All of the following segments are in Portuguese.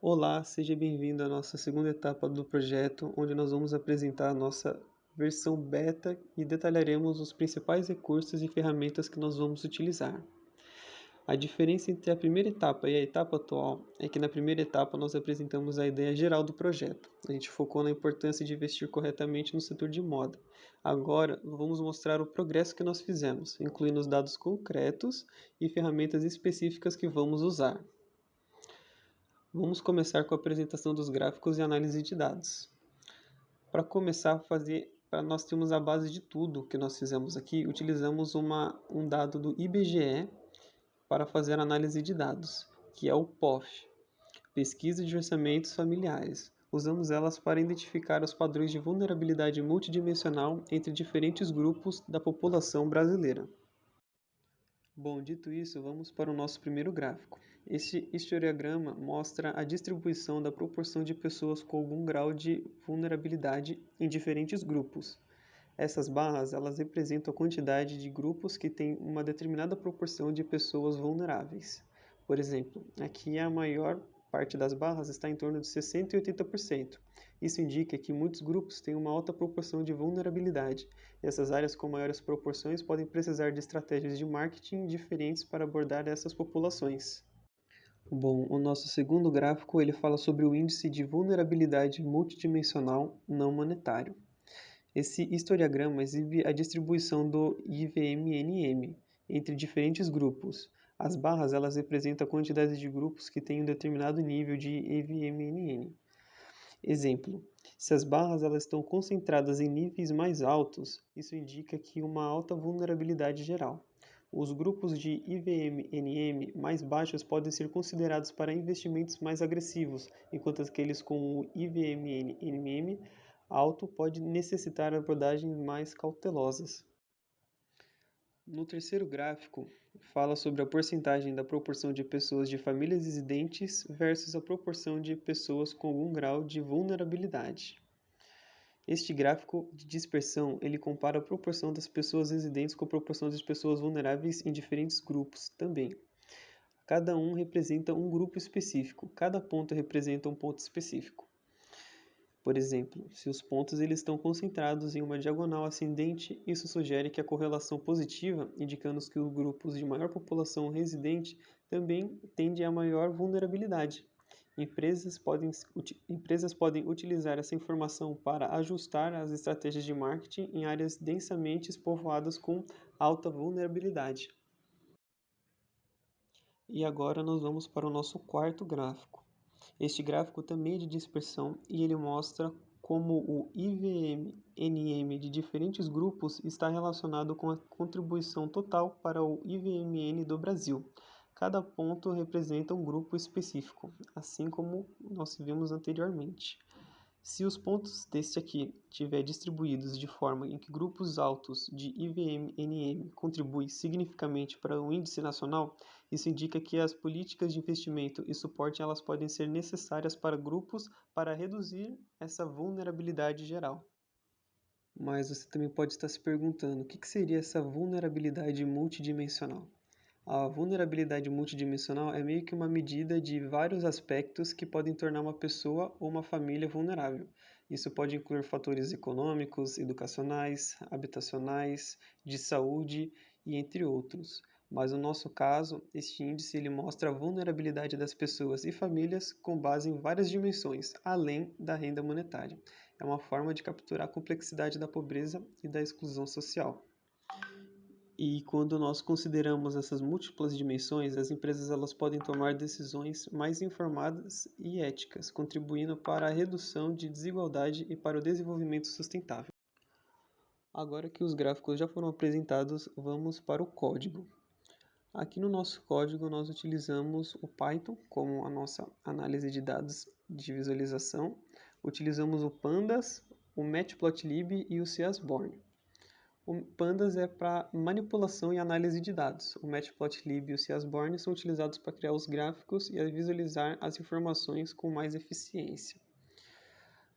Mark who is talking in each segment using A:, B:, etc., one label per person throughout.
A: Olá, seja bem-vindo à nossa segunda etapa do projeto, onde nós vamos apresentar a nossa versão beta e detalharemos os principais recursos e ferramentas que nós vamos utilizar. A diferença entre a primeira etapa e a etapa atual é que na primeira etapa nós apresentamos a ideia geral do projeto. A gente focou na importância de investir corretamente no setor de moda. Agora, vamos mostrar o progresso que nós fizemos, incluindo os dados concretos e ferramentas específicas que vamos usar. Vamos começar com a apresentação dos gráficos e análise de dados. Para começar a fazer, para nós termos a base de tudo que nós fizemos aqui, utilizamos um dado do IBGE para fazer a análise de dados, que é o POF, Pesquisa de Orçamentos Familiares. Usamos elas para identificar os padrões de vulnerabilidade multidimensional entre diferentes grupos da população brasileira. Bom, dito isso, vamos para o nosso primeiro gráfico. Este histograma mostra a distribuição da proporção de pessoas com algum grau de vulnerabilidade em diferentes grupos. Essas barras, elas representam a quantidade de grupos que têm uma determinada proporção de pessoas vulneráveis. Por exemplo, aqui a maior parte das barras está em torno de 60 e 80%. Isso indica que muitos grupos têm uma alta proporção de vulnerabilidade. E essas áreas com maiores proporções podem precisar de estratégias de marketing diferentes para abordar essas populações. Bom, o nosso segundo gráfico ele fala sobre o índice de vulnerabilidade multidimensional não monetário. Esse histograma exibe a distribuição do IVMNM entre diferentes grupos. As barras elas representam a quantidade de grupos que têm um determinado nível de IVMNM. Exemplo: se as barras elas estão concentradas em níveis mais altos, isso indica que uma alta vulnerabilidade geral. Os grupos de IVMNM mais baixos podem ser considerados para investimentos mais agressivos, enquanto aqueles com o IVMNM alto podem necessitar abordagens mais cautelosas. No terceiro gráfico, fala sobre a porcentagem da proporção de pessoas de famílias residentes versus a proporção de pessoas com algum grau de vulnerabilidade. Este gráfico de dispersão, ele compara a proporção das pessoas residentes com a proporção das pessoas vulneráveis em diferentes grupos também. Cada um representa um grupo específico, cada ponto representa um ponto específico. Por exemplo, se os pontos eles estão concentrados em uma diagonal ascendente, isso sugere que a correlação positiva, indicando que os grupos de maior população residente também tendem a maior vulnerabilidade. Empresas podem utilizar essa informação para ajustar as estratégias de marketing em áreas densamente povoadas com alta vulnerabilidade. E agora nós vamos para o nosso quarto gráfico. Este gráfico também é de dispersão e ele mostra como o IVMNM de diferentes grupos está relacionado com a contribuição total para o IVMN do Brasil. Cada ponto representa um grupo específico, assim como nós vimos anteriormente. Se os pontos deste aqui estiver distribuídos de forma em que grupos altos de IVMNM contribuem significativamente para o índice nacional, isso indica que as políticas de investimento e suporte elas podem ser necessárias para grupos para reduzir essa vulnerabilidade geral. Mas você também pode estar se perguntando, o que seria essa vulnerabilidade multidimensional? A vulnerabilidade multidimensional é meio que uma medida de vários aspectos que podem tornar uma pessoa ou uma família vulnerável. Isso pode incluir fatores econômicos, educacionais, habitacionais, de saúde e entre outros. Mas no nosso caso, este índice ele mostra a vulnerabilidade das pessoas e famílias com base em várias dimensões, além da renda monetária. É uma forma de capturar a complexidade da pobreza e da exclusão social. E quando nós consideramos essas múltiplas dimensões, as empresas elas podem tomar decisões mais informadas e éticas, contribuindo para a redução de desigualdade e para o desenvolvimento sustentável. Agora que os gráficos já foram apresentados, vamos para o código. Aqui no nosso código nós utilizamos o Python como a nossa análise de dados de visualização, utilizamos o Pandas, o Matplotlib e o Seaborn. O Pandas é para manipulação e análise de dados. O Matplotlib e o Seaborn são utilizados para criar os gráficos e visualizar as informações com mais eficiência.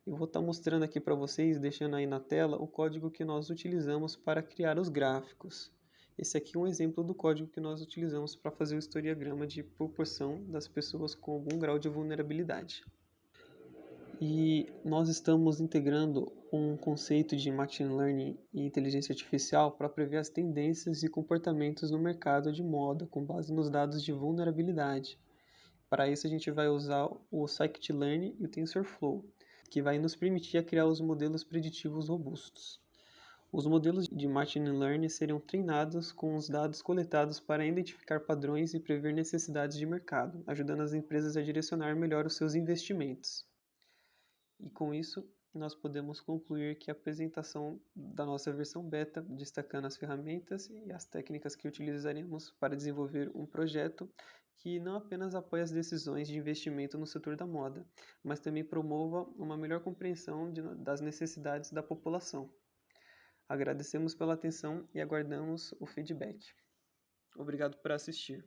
A: Eu vou estar mostrando aqui para vocês, deixando aí na tela, o código que nós utilizamos para criar os gráficos. Esse aqui é um exemplo do código que nós utilizamos para fazer o historiograma de proporção das pessoas com algum grau de vulnerabilidade. E nós estamos integrando um conceito de machine learning e inteligência artificial para prever as tendências e comportamentos no mercado de moda com base nos dados de vulnerabilidade. Para isso a gente vai usar o scikit-learn e o TensorFlow, que vai nos permitir criar os modelos preditivos robustos. Os modelos de machine learning serão treinados com os dados coletados para identificar padrões e prever necessidades de mercado, ajudando as empresas a direcionar melhor os seus investimentos. E com isso, nós podemos concluir que a apresentação da nossa versão beta, destacando as ferramentas e as técnicas que utilizaremos para desenvolver um projeto que não apenas apoie as decisões de investimento no setor da moda, mas também promova uma melhor compreensão das necessidades da população. Agradecemos pela atenção e aguardamos o feedback. Obrigado por assistir.